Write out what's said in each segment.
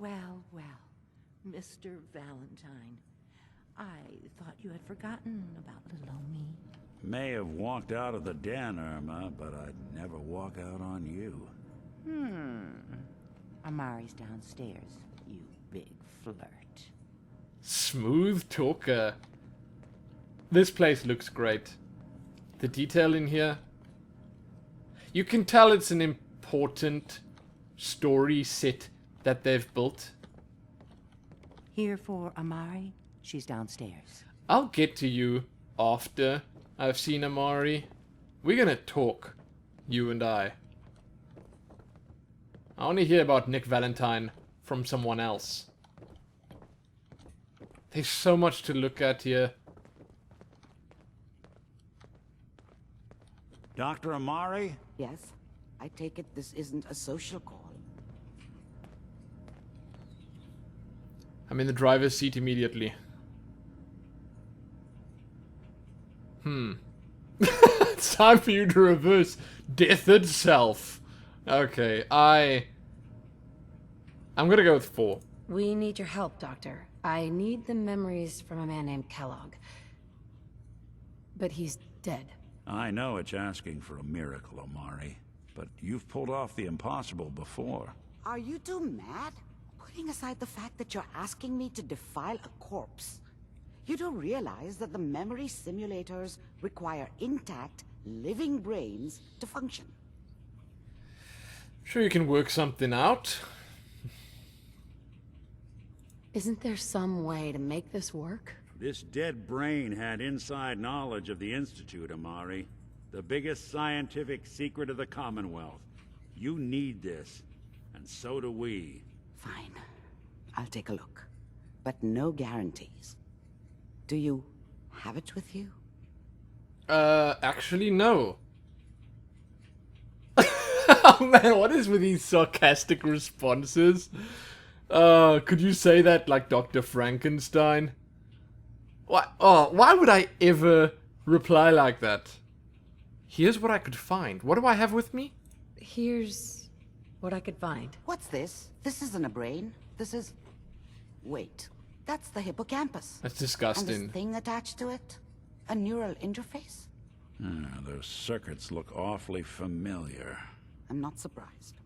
Well, well, Mr. Valentine. I thought you had forgotten about little old me. May have walked out of the den, Irma, but I'd never walk out on you. Amari's downstairs, you big flirt. Smooth talker. This place looks great. The detail in here. You can tell it's an important story set that they've built. Here for Amari, she's downstairs. I'll get to you after I've seen Amari. We're gonna talk, you and I. I want to hear about Nick Valentine from someone else. There's so much to look at here. Dr. Amari? Yes? I take it this isn't a social call. I'm in the driver's seat immediately. It's time for you to reverse death itself. Okay, I'm gonna go with 4. We need your help, Doctor. I need the memories from a man named Kellogg. But he's dead. I know it's asking for a miracle, Amari, but you've pulled off the impossible before. Are you two mad? Putting aside the fact that you're asking me to defile a corpse, you don't realize that the memory simulators require intact, living brains to function. Sure, you can work something out. Isn't there some way to make this work? This dead brain had inside knowledge of the Institute, Amari. The biggest scientific secret of the Commonwealth. You need this, and so do we. Fine. I'll take a look. But no guarantees. Do you have it with you? Actually, no. Oh man, what is with these sarcastic responses? Could you say that like Dr. Frankenstein? Why would I ever reply like that? Here's what I could find. What do I have with me? Here's what I could find. What's this? This isn't a brain. This is... Wait. That's the hippocampus. That's And disgusting. this thing attached to it? A neural interface? Those circuits look awfully familiar. I'm not surprised.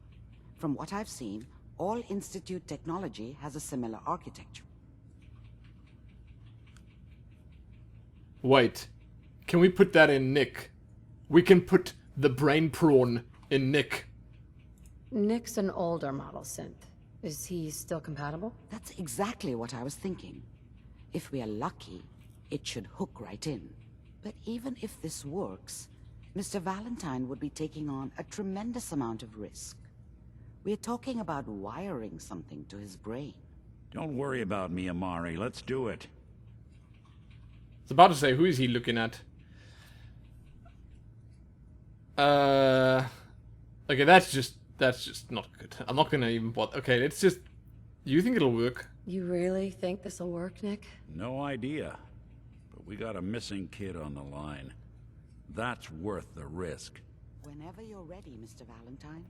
From what I've seen, all Institute technology has a similar architecture. Wait. Can we put that in Nick? We can put the brain prawn in Nick. Nick's an older model synth. Is he still compatible? That's exactly what I was thinking. If we are lucky, it should hook right in. But even if this works, Mr. Valentine would be taking on a tremendous amount of risk. We're talking about wiring something to his brain. Don't worry about me, Amari. Let's do it. I was about to say, who is he looking at? Okay, that's just not good. I'm not gonna even bother. Okay, let's just... You think it'll work? You really think this'll work, Nick? No idea. But we got a missing kid on the line. That's worth the risk. Whenever you're ready, Mr. Valentine,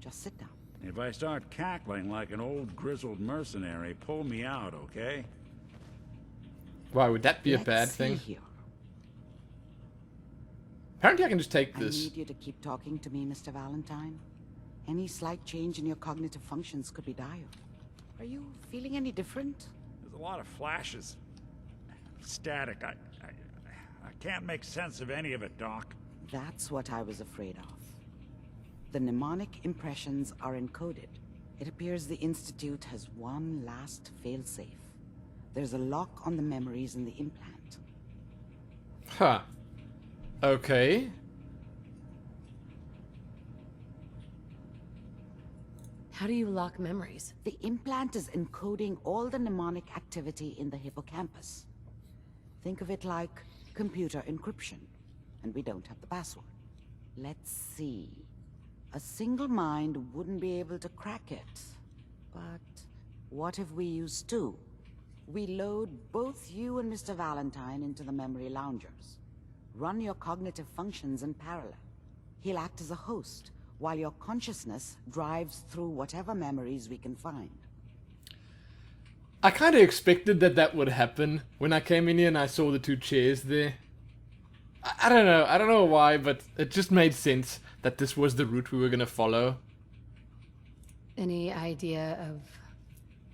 just sit down. If I start cackling like an old grizzled mercenary, pull me out, okay? Why would that be a Let's bad see thing? here. Apparently I can just take I this. need you to keep talking to me, Mr. Valentine. Any slight change in your cognitive functions could be dire. Are you feeling any different? There's a lot of flashes. Static. I can't make sense of any of it, Doc. That's what I was afraid of. The mnemonic impressions are encoded. It appears the Institute has one last failsafe. There's a lock on the memories in the implant. Huh. Okay. How do you lock memories? The implant is encoding all the mnemonic activity in the hippocampus. Think of it like computer encryption, and we don't have the password. Let's see. A single mind wouldn't be able to crack it. But what if we use two? We load both you and Mr. Valentine into the memory loungers. Run your cognitive functions in parallel. He'll act as a host, while your consciousness drives through whatever memories we can find. I kind of expected that would happen when I came in here and I saw the two chairs there. I don't know. I don't know why, but it just made sense that this was the route we were going to follow. Any idea of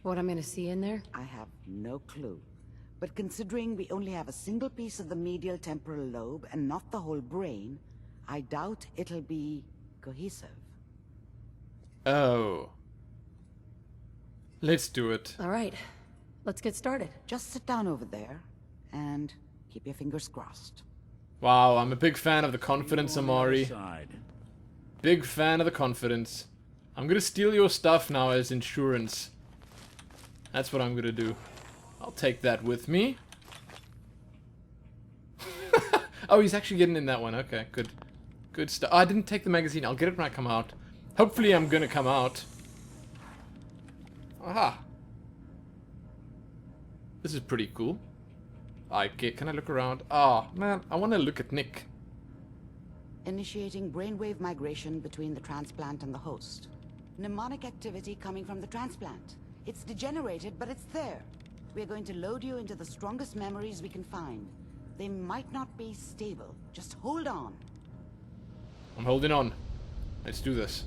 what I'm gonna see in there? I have no clue. But considering we only have a single piece of the medial temporal lobe and not the whole brain, I doubt it'll be cohesive. Oh. Let's do it. All right, let's get started. Just sit down over there and keep your fingers crossed. Wow, I'm a big fan of the confidence, Amari. Side. Big fan of the confidence. I'm gonna steal your stuff now as insurance. That's what I'm gonna do. I'll take that with me. Oh, he's actually getting in that one. Okay, good. Good stuff. Oh, I didn't take the magazine. I'll get it when I come out. Hopefully I'm gonna come out. Aha. This is pretty cool. Can I look around? Oh, man, I want to look at Nick. Initiating brainwave migration between the transplant and the host. Mnemonic activity coming from the transplant. It's degenerated, but it's there. We're going to load you into the strongest memories we can find. They might not be stable. Just hold on. I'm holding on. Let's do this.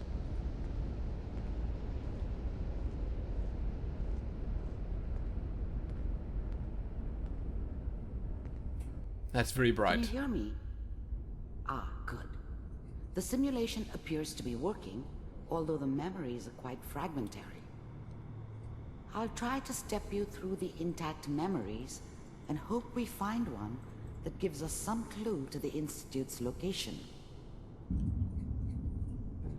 That's very Can bright. you hear me? Ah, good. The simulation appears to be working, although the memories are quite fragmentary. I'll try to step you through the intact memories and hope we find one that gives us some clue to the Institute's location.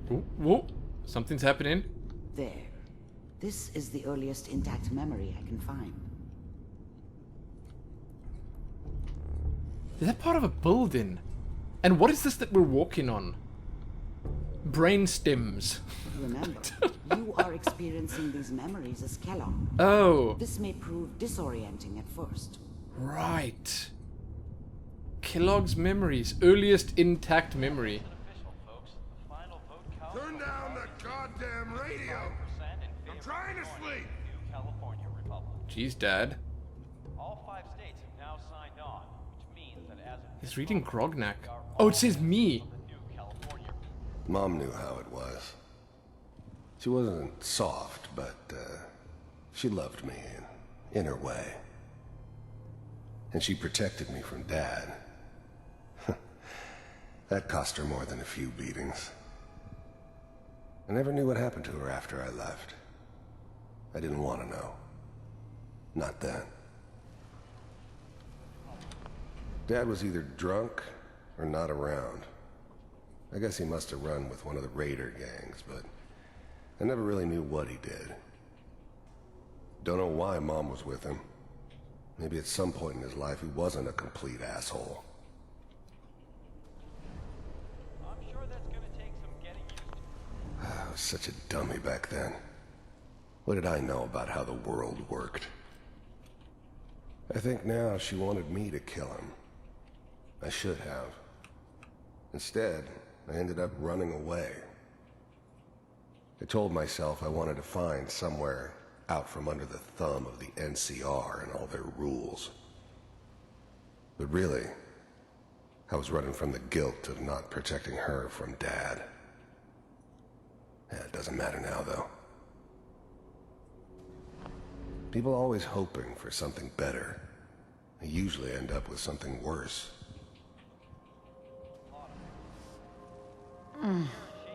Whoa, whoa. Something's happening. There. This is the earliest intact memory I can find. Is that part of a building? And what is this that we're walking on? Brain stems. Remember, you are experiencing these memories as Kellogg. Oh, This may prove disorienting at first. right. Kellogg's memories. Earliest intact memory. Turn down the goddamn radio! I'm trying to sleep! California Republic. Jeez, Dad. All 5 states have now signed on, which means that as of He's reading Grognak. Oh, it says me. the new California Mom knew how it was. She wasn't soft, but she loved me in her way. And she protected me from Dad. That cost her more than a few beatings. I never knew what happened to her after I left. I didn't want to know. Not then. Dad was either drunk or not around. I guess he must have run with one of the raider gangs, but I never really knew what he did. Don't know why Mom was with him. Maybe at some point in his life he wasn't a complete asshole. I'm sure that's gonna take some getting used to. I was such a dummy back then. What did I know about how the world worked? I think now she wanted me to kill him. I should have. Instead, I ended up running away. I told myself I wanted to find somewhere out from under the thumb of the NCR and all their rules. But really, I was running from the guilt of not protecting her from Dad. Yeah, it doesn't matter now, though. People always hoping for something better. They usually end up with something worse.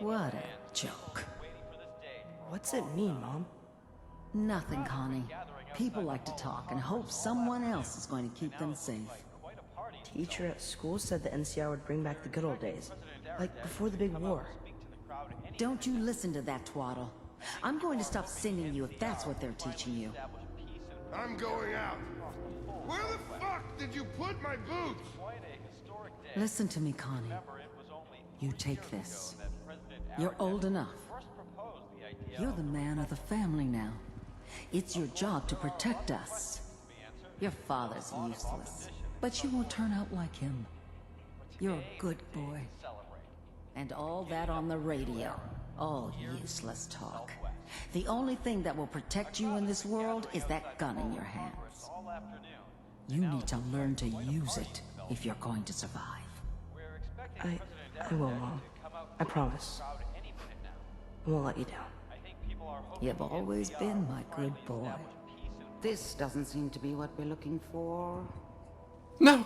What a joke. What's it mean, Mom? Nothing, Connie. People like to talk and hope someone else is going to keep them safe. Teacher at school said the NCR would bring back the good old days. Like before the big war. Don't you listen to that twaddle. I'm going to stop sending you if that's what they're teaching you. I'm going out. Where the fuck did you put my boots? Listen to me, Connie. You take this. You're old enough. You're the man of the family now. It's your job to protect us. Your father's useless, but you won't turn out like him. You're a good boy. And all that on the radio. All useless talk. The only thing that will protect you in this world is that gun in your hands. You need to learn to use it if you're going to survive. I will, Mom. I promise. I won't let you down. You've always been my good boy. This doesn't seem to be what we're looking for. No.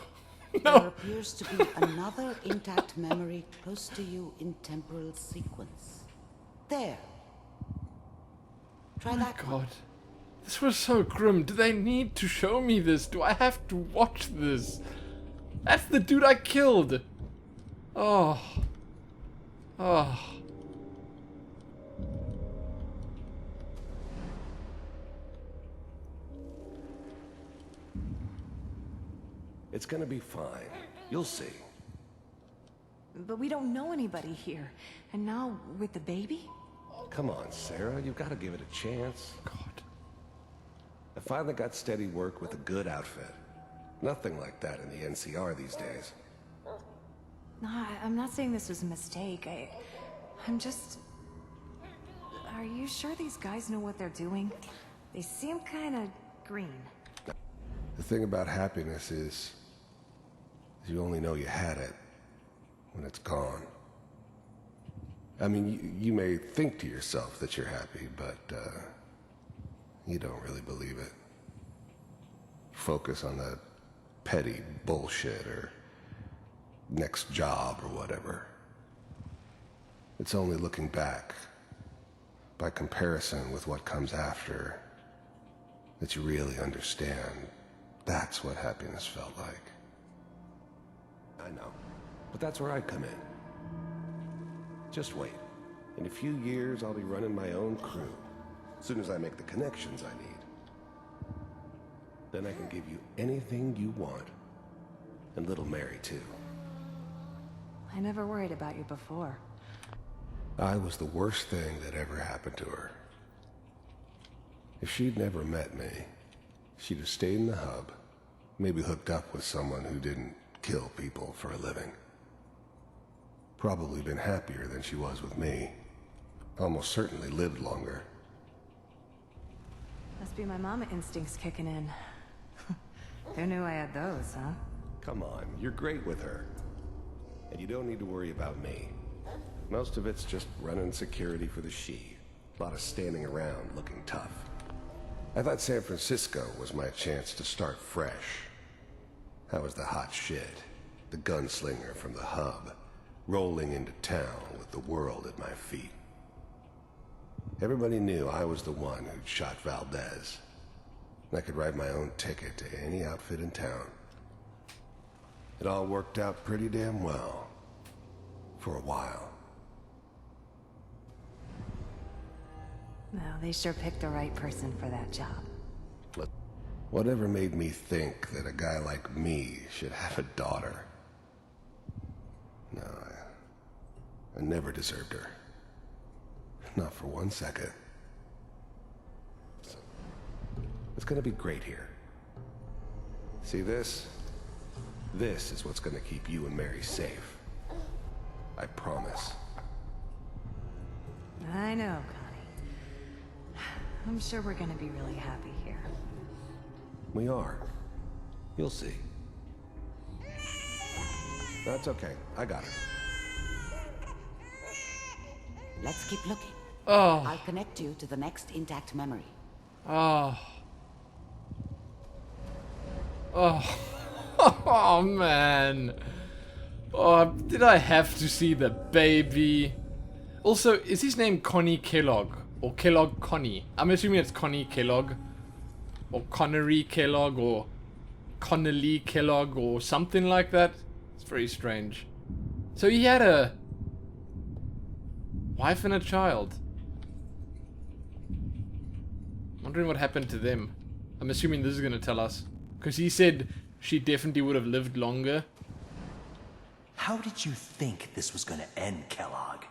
There No. appears to be another intact memory close to you in temporal sequence. There. Try that one. God. This was so grim. Do they need to show me this? Do I have to watch this? That's the dude I killed. Oh. Oh. It's gonna be fine. You'll see. But we don't know anybody here. And now, with the baby? Come on, Sarah. You've got to give it a chance. God. I finally got steady work with a good outfit. Nothing like that in the NCR these days. No, I'm not saying this was a mistake. I'm just... Are you sure these guys know what they're doing? They seem kind of green. The thing about happiness is you only know you had it when it's gone. I mean, you may think to yourself that you're happy, but you don't really believe it. Focus on that petty bullshit or next job or whatever. It's only looking back, by comparison with what comes after, that you really understand that's what happiness felt like. I know, but that's where I come in. Just wait. In a few years, I'll be running my own crew. As soon as I make the connections I need. Then I can give you anything you want. And little Mary, too. I never worried about you before. I was the worst thing that ever happened to her. If she'd never met me, she'd have stayed in the hub, maybe hooked up with someone who didn't kill people for a living. Probably been happier than she was with me. Almost certainly lived longer. Must be my mama instincts kicking in. Who knew I had those, huh? Come on, you're great with her. And you don't need to worry about me. Most of it's just running security for the she. A lot of standing around looking tough. I thought San Francisco was my chance to start fresh. I was the hot shit, the gunslinger from the hub, rolling into town with the world at my feet. Everybody knew I was the one who'd shot Valdez. I could write my own ticket to any outfit in town. It all worked out pretty damn well. For a while. Well, they sure picked the right person for that job. Whatever made me think that a guy like me should have a daughter? No, I never deserved her. Not for 1 second. So, it's gonna be great here. See this? This is what's gonna keep you and Mary safe. I promise. I know, Connie. I'm sure we're gonna be really happy here. We are. You'll see. That's okay. I got it. Let's keep looking. Oh. I'll connect you to the next intact memory. Oh. Oh. Oh, man. Oh, did I have to see the baby? Also, is his name Connie Kellogg? Or Kellogg Connie? I'm assuming it's Connie Kellogg. Or Connery Kellogg, or Connolly Kellogg, or something like that. It's very strange. So he had a wife and a child. Wondering what happened to them. I'm assuming this is going to tell us. Because he said she definitely would have lived longer. How did you think this was gonna end, Kellogg?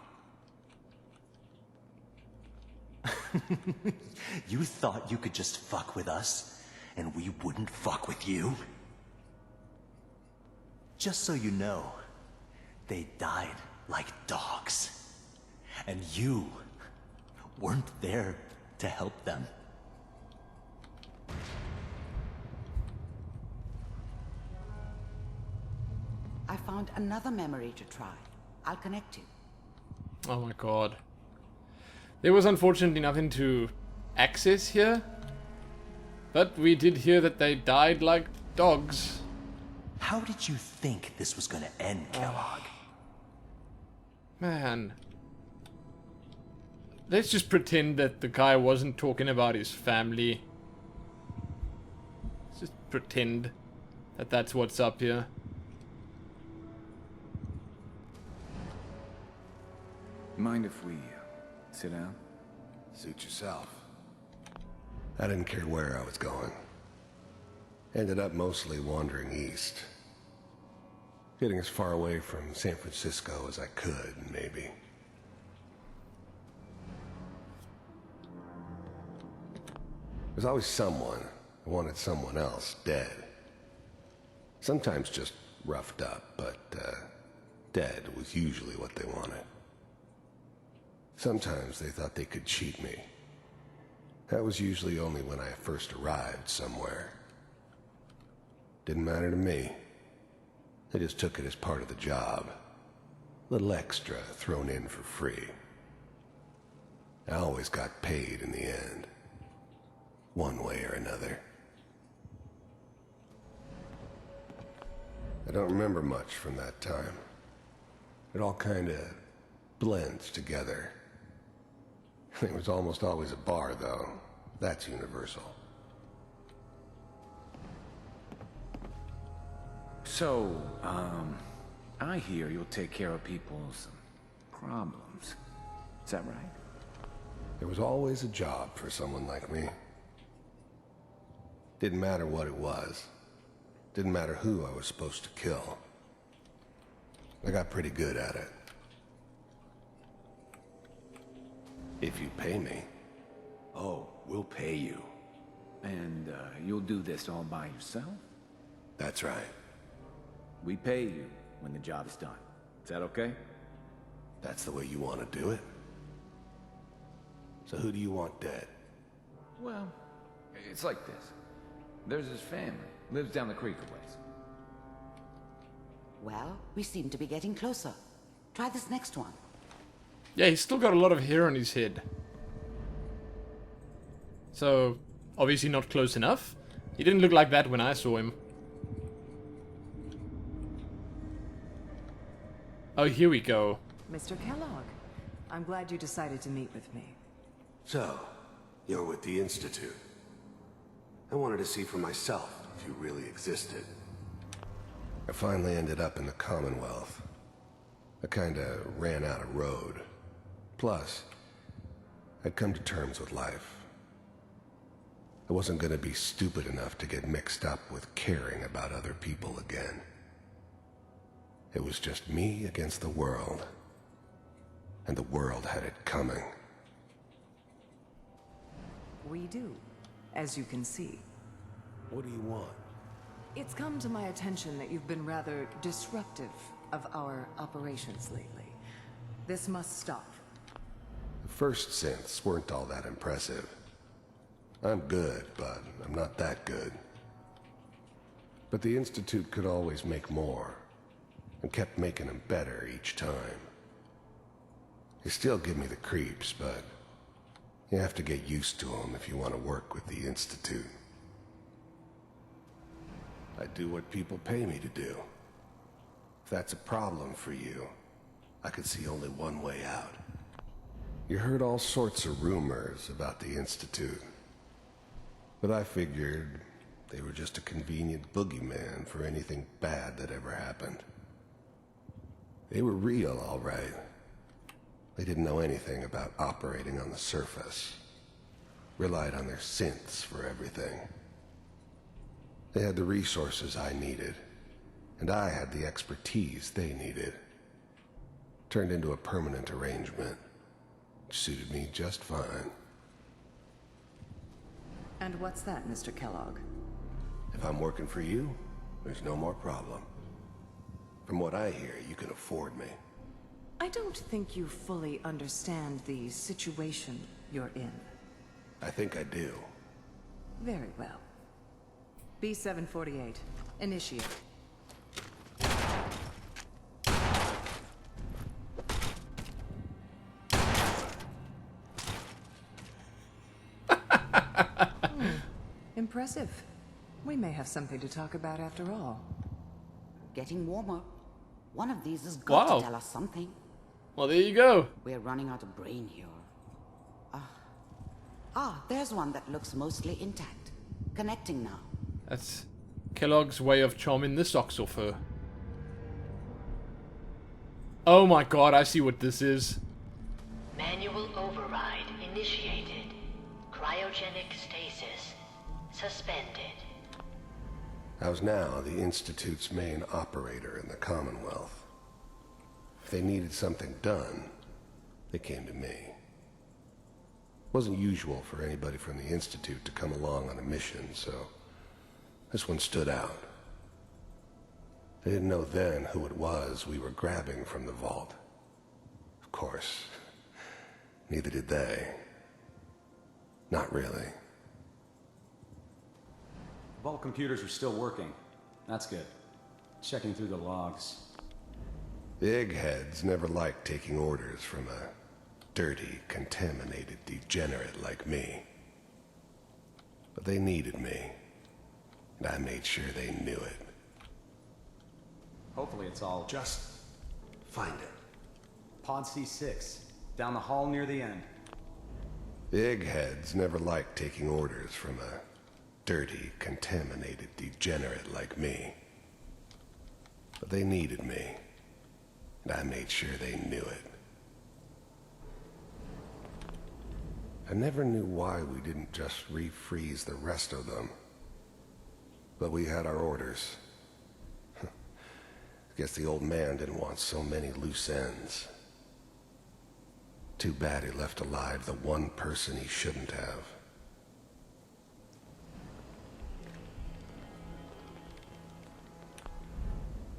You thought you could just fuck with us, and we wouldn't fuck with you? Just so you know, they died like dogs. And you weren't there to help them. I found another memory to try. I'll connect you. Oh my god. There was unfortunately nothing to access here. But we did hear that they died like dogs. How did you think this was gonna end, Kellogg? Man. Let's just pretend that the guy wasn't talking about his family. Let's just pretend that that's what's up here. Mind if we sit down? Suit yourself. I didn't care where I was going. Ended up mostly wandering east. Getting as far away from San Francisco as I could, maybe. There's always someone who wanted someone else dead. Sometimes just roughed up, but dead was usually what they wanted. Sometimes they thought they could cheat me. That was usually only when I first arrived somewhere. Didn't matter to me. They just took it as part of the job. A little extra thrown in for free. I always got paid in the end. One way or another. I don't remember much from that time. It all kinda blends together. There was almost always a bar, though. That's universal. So, I hear you'll take care of people's problems. Is that right? There was always a job for someone like me. Didn't matter what it was. Didn't matter who I was supposed to kill. I got pretty good at it. If you pay me. Oh, we'll pay you. And, you'll do this all by yourself? That's right. We pay you when the job's done. Is that okay? That's the way you want to do it? So who do you want dead? Well, it's like this. There's his family. Lives down the creek a ways. Well, we seem to be getting closer. Try this next one. Yeah, he's still got a lot of hair on his head. So, obviously not close enough. He didn't look like that when I saw him. Oh, here we go. Mr. Kellogg, I'm glad you decided to meet with me. So, you're with the Institute. I wanted to see for myself if you really existed. I finally ended up in the Commonwealth. I kinda ran out of road. Plus, I'd come to terms with life. I wasn't gonna be stupid enough to get mixed up with caring about other people again. It was just me against the world. And the world had it coming. We do, as you can see. What do you want? It's come to my attention that you've been rather disruptive of our operations lately. This must stop. The first synths weren't all that impressive. I'm good, but I'm not that good. But the Institute could always make more, and kept making them better each time. They still give me the creeps, but you have to get used to them if you want to work with the Institute. I do what people pay me to do. If that's a problem for you, I could see only one way out. You heard all sorts of rumors about the Institute, but I figured they were just a convenient boogeyman for anything bad that ever happened. They were real, all right. They didn't know anything about operating on the surface. Relied on their synths for everything. They had the resources I needed, and I had the expertise they needed. Turned into a permanent arrangement, which suited me just fine. And what's that, Mr. Kellogg? If I'm working for you, there's no more problem. From what I hear, you can afford me. I don't think you fully understand the situation you're in. I think I do. Very well. B-748. Initiate. Impressive. We may have something to talk about after all. Getting warmer. One of these has got Wow. to tell us something. Well, there you go. We're running out of brain here. There's one that looks mostly intact. Connecting now. That's Kellogg's way of charming the socks off her. Oh my god, I see what this is. Manual override initiated. Cryogenic stasis suspended. I was now the Institute's main operator in the Commonwealth. If they needed something done, they came to me. It wasn't usual for anybody from the Institute to come along on a mission, so this one stood out. They didn't know then who it was we were grabbing from the vault. Of course, neither did they. Not really. Vault computers are still working. That's good. Checking through the logs. The eggheads never liked taking orders from a dirty, contaminated degenerate like me. But they needed me, and I made sure they knew it. Hopefully it's all... Just find it. Pod C6. Down the hall near the end. The eggheads never liked taking orders from a dirty, contaminated degenerate like me. But they needed me, and I made sure they knew it. I never knew why we didn't just refreeze the rest of them. But we had our orders. I guess the old man didn't want so many loose ends. Too bad he left alive the one person he shouldn't have.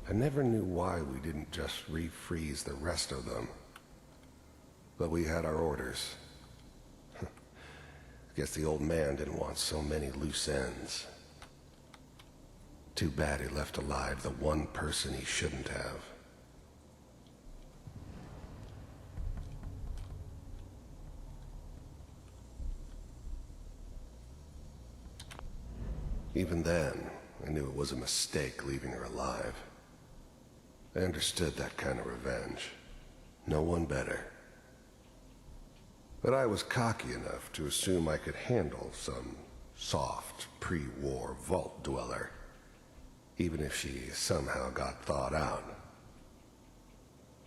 I never knew why we didn't just refreeze the rest of them. But we had our orders. I guess the old man didn't want so many loose ends. Too bad he left alive the one person he shouldn't have. Even then, I knew it was a mistake leaving her alive. I understood that kind of revenge. No one better. But I was cocky enough to assume I could handle some soft, pre-war vault dweller, even if she somehow got thawed out.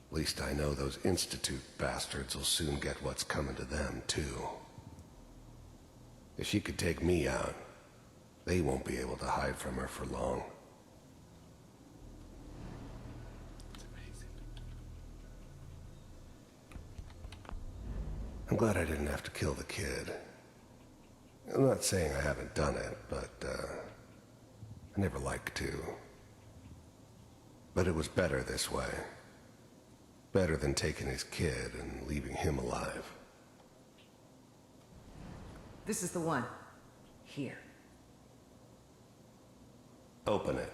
At least I know those Institute bastards will soon get what's coming to them, too. If she could take me out, they won't be able to hide from her for long. I'm glad I didn't have to kill the kid. I'm not saying I haven't done it, but, I never liked to. But it was better this way. Better than taking his kid and leaving him alive. This is the one. Here. Open it.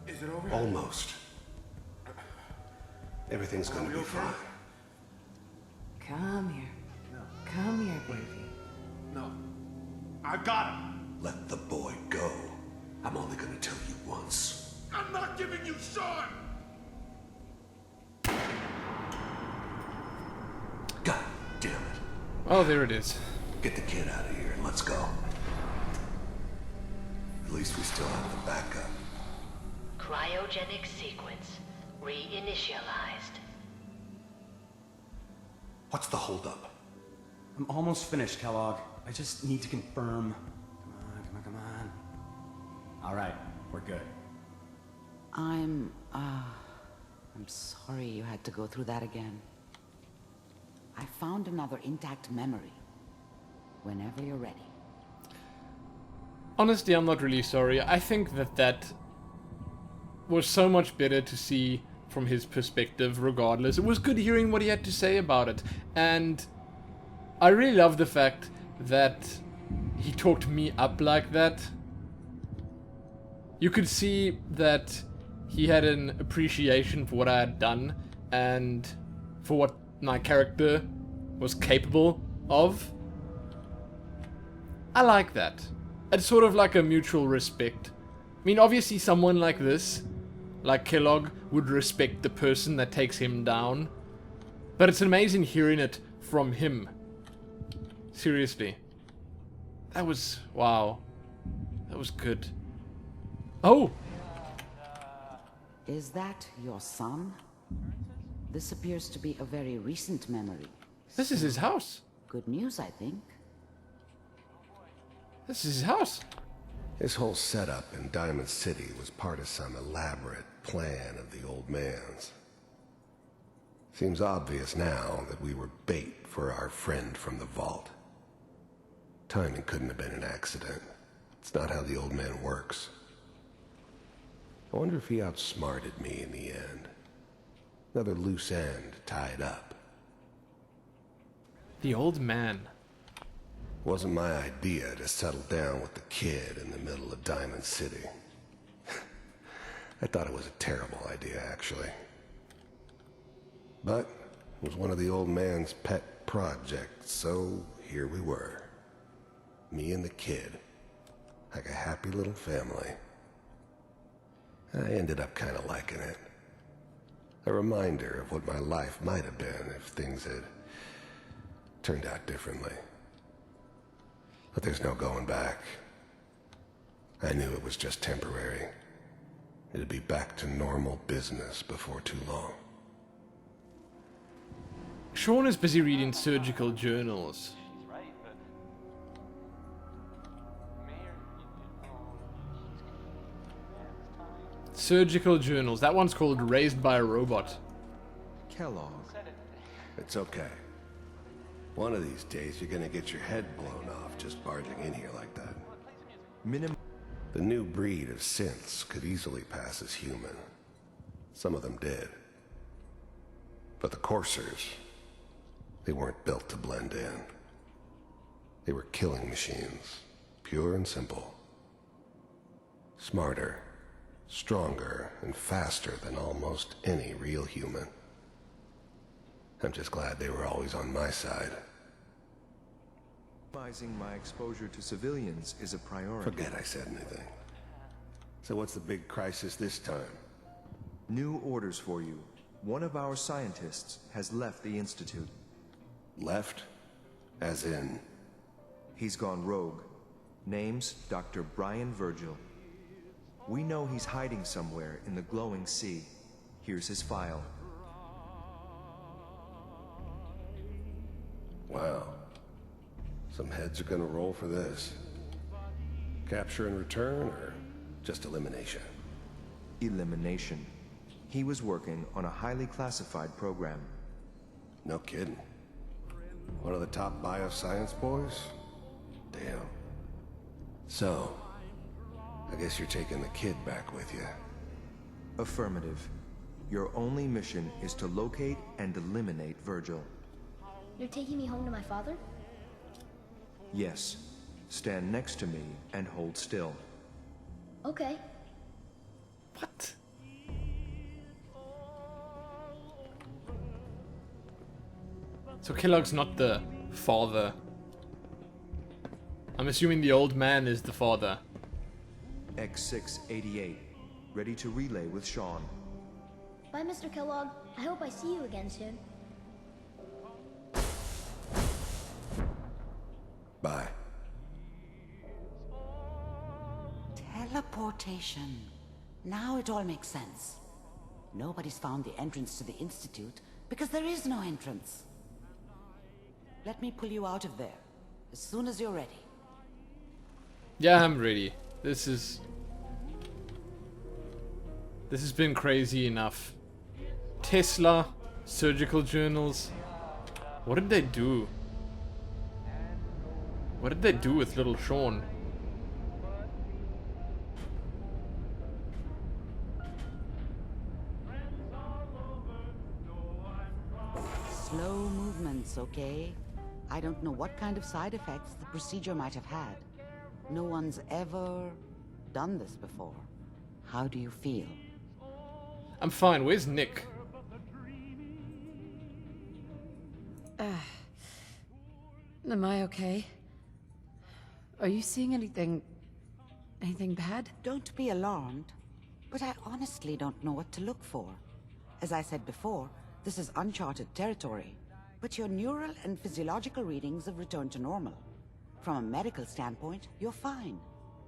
Is it over? Almost. Everything's gonna be fine. Come here. No. Come here, baby. No. I got him. Let the boy go. I'm only gonna tell you once. I'm not giving you Sean! God damn it. Oh, there it is. Get the kid out of here and let's go. At least we still have the backup. Cryogenic sequence reinitialized. What's the holdup? I'm almost finished, Kellogg. I just need to confirm. Come on. All right, we're good. I'm sorry you had to go through that again. I found another intact memory. Whenever you're ready. Honestly, I'm not really sorry. I think that was so much better to see from his perspective regardless. It was good hearing what he had to say about it. And I really love the fact that he talked me up like that. You could see that he had an appreciation for what I had done and for what my character was capable of. I like that. It's sort of like a mutual respect. I mean, obviously someone like this, like Kellogg, would respect the person that takes him down. But it's amazing hearing it from him. Seriously. That was... wow. That was good. Oh! Is that your son? This appears to be a very recent memory. This is his house. Good news, I think. This is his house. His whole setup in Diamond City was part of some elaborate plan of the old man's. Seems obvious now that we were bait for our friend from the vault. Timing couldn't have been an accident. It's not how the old man works. I wonder if he outsmarted me in the end. Another loose end tied up. The old man. Wasn't my idea to settle down with the kid in the middle of Diamond City. I thought it was a terrible idea, actually. But it was one of the old man's pet projects, so here we were. Me and the kid. Like a happy little family. I ended up kind of liking it. A reminder of what my life might have been if things had turned out differently. But there's no going back. I knew it was just temporary. It'd be back to normal business before too long. Sean is busy reading surgical journals. Surgical journals. That one's called Raised by a Robot. Kellogg. It's okay. One of these days you're gonna get your head blown off just barging in here like that. The new breed of synths could easily pass as human. Some of them did. But the coursers, they weren't built to blend in. They were killing machines, pure and simple. Smarter, stronger, and faster than almost any real human. I'm just glad they were always on my side. Minimizing my exposure to civilians is a priority. Forget I said anything. So what's the big crisis this time? New orders for you. One of our scientists has left the Institute. Left? As in? He's gone rogue. Name's Dr. Brian Virgil. We know he's hiding somewhere in the glowing sea. Here's his file. Wow. Some heads are gonna roll for this. Capture and return, or just elimination? Elimination. He was working on a highly classified program. No kidding. One of the top bioscience boys? Damn. So, I guess you're taking the kid back with you. Affirmative. Your only mission is to locate and eliminate Virgil. You're taking me home to my father? Yes. Stand next to me and hold still. Okay. What? So Kellogg's not the father. I'm assuming the old man is the father. X688. Ready to relay with Sean. Bye, Mr. Kellogg. I hope I see you again soon. Bye. Teleportation. Now it all makes sense. Nobody's found the entrance to the Institute because there is no entrance. Let me pull you out of there as soon as you're ready. Yeah, I'm ready. This has been crazy enough. Tesla, surgical journals. What did they do? What did they do with little Sean? Slow movements, okay? I don't know what kind of side effects the procedure might have had. No one's ever done this before. How do you feel? I'm fine. Where's Nick? Am I okay? Are you seeing anything bad? Don't be alarmed, but I honestly don't know what to look for. As I said before, this is uncharted territory, but your neural and physiological readings have returned to normal. From a medical standpoint, you're fine.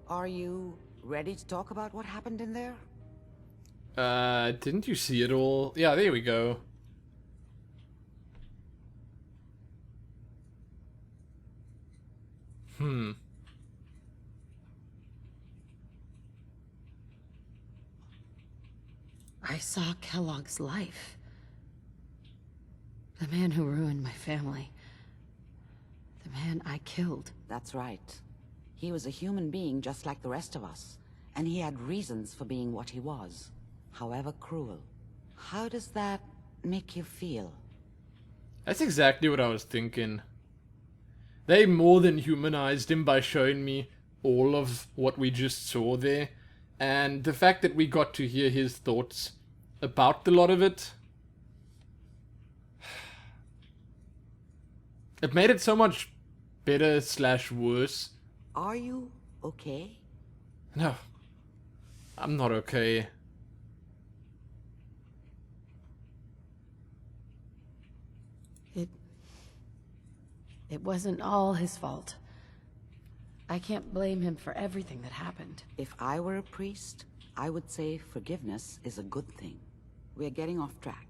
Are you ready to talk about what happened in there? Didn't you see it all? Yeah, there we go. I saw Kellogg's life. The man who ruined my family. The man I killed. That's right. He was a human being just like the rest of us, and he had reasons for being what he was, however cruel. How does that make you feel? That's exactly what I was thinking. They more than humanized him by showing me all of what we just saw there, and the fact that we got to hear his thoughts about a lot of it. It made it so much better / worse. Are you okay? No. I'm not okay. It wasn't all his fault. I can't blame him for everything that happened. If I were a priest, I would say forgiveness is a good thing. We're getting off track.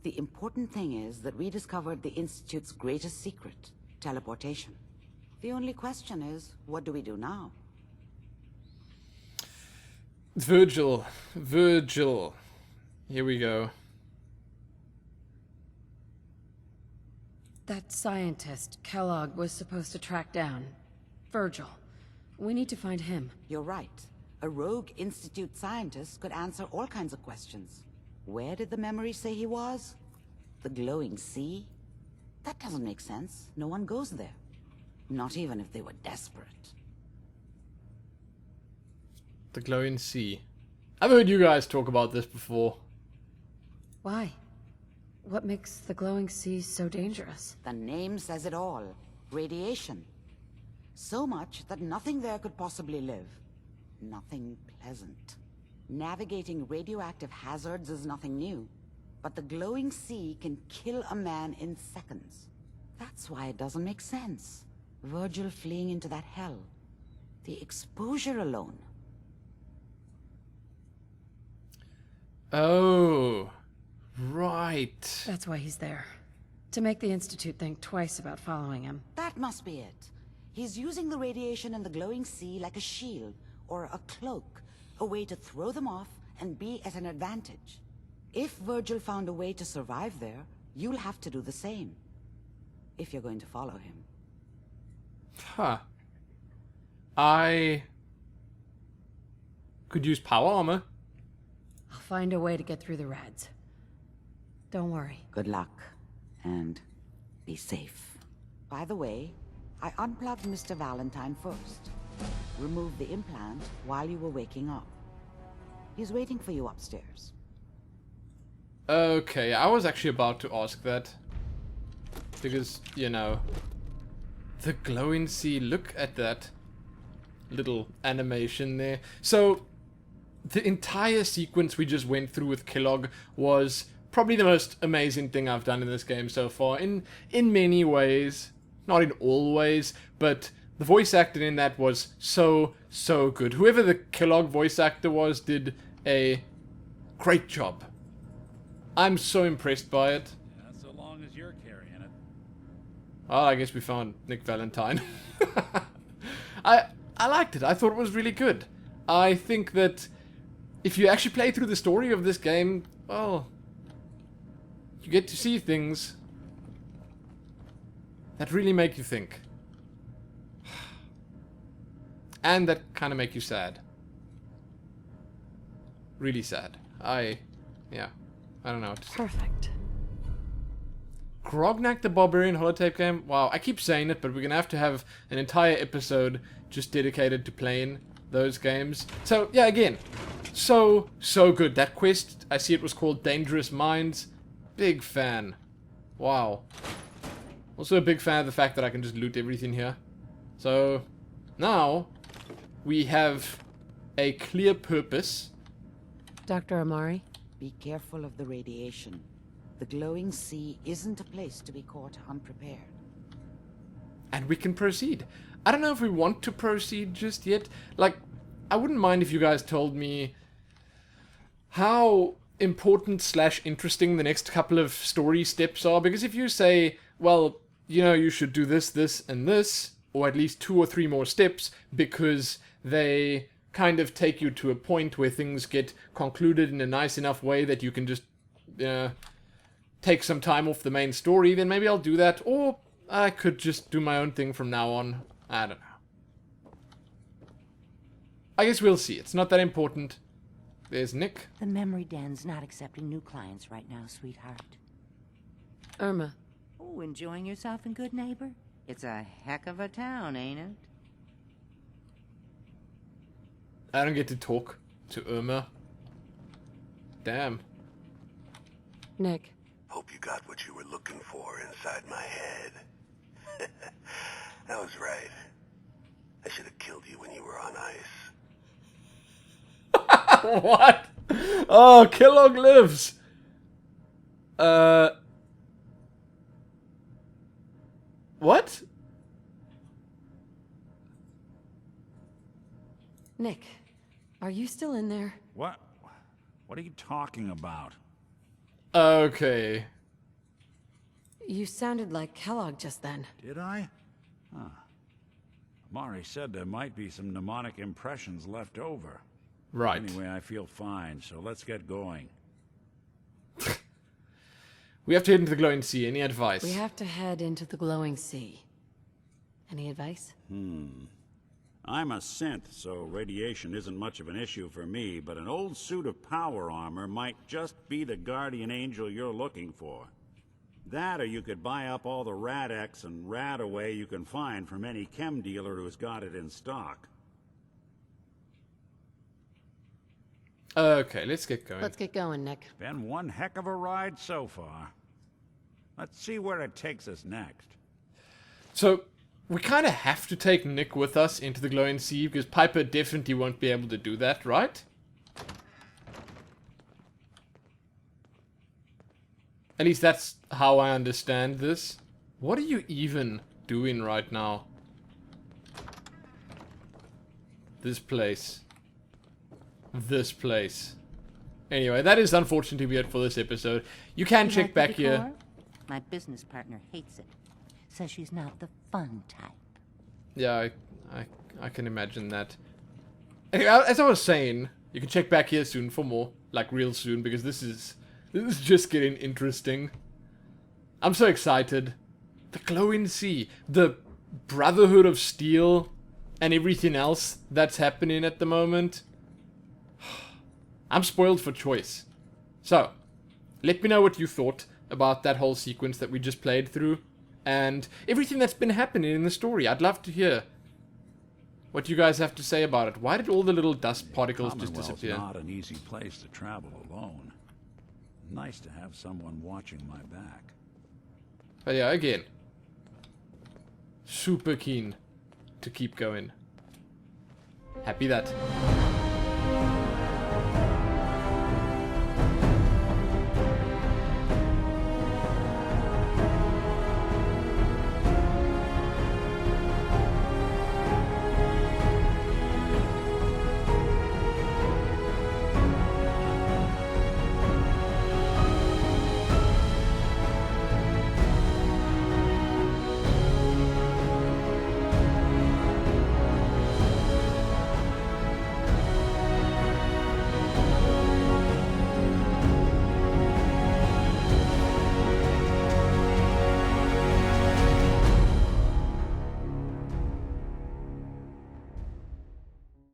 The important thing is that we discovered the Institute's greatest secret, teleportation. The only question is, what do we do now? Virgil. Here we go. That scientist Kellogg was supposed to track down. Virgil. We need to find him. You're right. A rogue Institute scientist could answer all kinds of questions. Where did the memory say he was? The glowing sea? That doesn't make sense. No one goes there. Not even if they were desperate. The glowing sea. I've heard you guys talk about this before. Why? What makes the glowing sea so dangerous? The name says it all. Radiation. So much that nothing there could possibly live. Nothing pleasant. Navigating radioactive hazards is nothing new. But the glowing sea can kill a man in seconds. That's why it doesn't make sense. Virgil fleeing into that hell. The exposure alone. Oh, right. That's why he's there. To make the Institute think twice about following him. That must be it. He's using the radiation in the glowing sea like a shield, or a cloak, a way to throw them off and be at an advantage. If Virgil found a way to survive there, you'll have to do the same. If you're going to follow him. Huh. I could use power armor. I'll find a way to get through the rads. Don't worry. Good luck. And be safe. By the way, I unplugged Mr. Valentine first. Removed the implant while you were waking up. He's waiting for you upstairs. Okay, I was actually about to ask that. Because, you know, the glowing sea, look at that little animation there. So, the entire sequence we just went through with Kellogg was probably the most amazing thing I've done in this game so far. In many ways. Not in all ways, but the voice acting in that was so good. Whoever the Kellogg voice actor was did a great job. I'm so impressed by it. Yeah, so long as you're carrying it. Well, I guess we found Nick Valentine. I liked it. I thought it was really good. I think that if you actually play through the story of this game, well, you get to see things that really make you think. And that kind of make you sad. Really sad. Yeah. I don't know what to say. Perfect. Grognak the Barbarian holotape game? Wow, I keep saying it, but we're gonna have to have an entire episode just dedicated to playing those games. So, yeah, again, so good. That quest, I see it was called Dangerous Minds. Big fan. Wow. Also a big fan of the fact that I can just loot everything here. So, now, we have a clear purpose. Dr. Amari? Be careful of the radiation. The glowing sea isn't a place to be caught unprepared. And we can proceed. I don't know if we want to proceed just yet. Like, I wouldn't mind if you guys told me how important / interesting the next couple of story steps are. Because if you say, well, you know, you should do this, this, and this, or at least 2 or 3 more steps, because they kind of take you to a point where things get concluded in a nice enough way that you can just take some time off the main story, then maybe I'll do that. Or I could just do my own thing from now on. I don't know. I guess we'll see. It's not that important. There's Nick. The memory den's not accepting new clients right now, sweetheart. Irma. Oh, enjoying yourself in Good Neighbor? It's a heck of a town, ain't it? I don't get to talk to Irma. Damn. Nick. Hope you got what you were looking for inside my head. That was right. I should have killed you when you were on ice. What? Oh, Kellogg lives. What? Nick, are you still in there? What? What are you talking about? Okay. You sounded like Kellogg just then. Did I? Huh. Amari said there might be some mnemonic impressions left over. Right. Anyway, I feel fine, so let's get going. We have to head into the glowing sea. Any advice? We have to head into the glowing sea. Any advice? I'm a synth, so radiation isn't much of an issue for me, but an old suit of power armor might just be the guardian angel you're looking for. That, or you could buy up all the Rad-X and Rad-Away you can find from any chem dealer who's got it in stock. Okay, let's get going. Let's get going, Nick. Been one heck of a ride so far. Let's see where it takes us next. So, we kind of have to take Nick with us into the glowing sea, because Piper definitely won't be able to do that, right? At least that's how I understand this. What are you even doing right now? This place. This place. Anyway, that is unfortunately weird for this episode. You can check back here. My business partner hates it. Says she's not the fun type. Yeah, I can imagine that. Anyway, as I was saying, you can check back here soon for more. Like, real soon, because this is just getting interesting. I'm so excited. The glowing sea. The Brotherhood of Steel. And everything else that's happening at the moment. I'm spoiled for choice. So, let me know what you thought about that whole sequence that we just played through. And everything that's been happening in the story. I'd love to hear what you guys have to say about it. Why did all the little dust particles just disappear? Not an easy place to travel alone. Nice to have someone watching my back. But yeah, again, super keen to keep going. Happy that.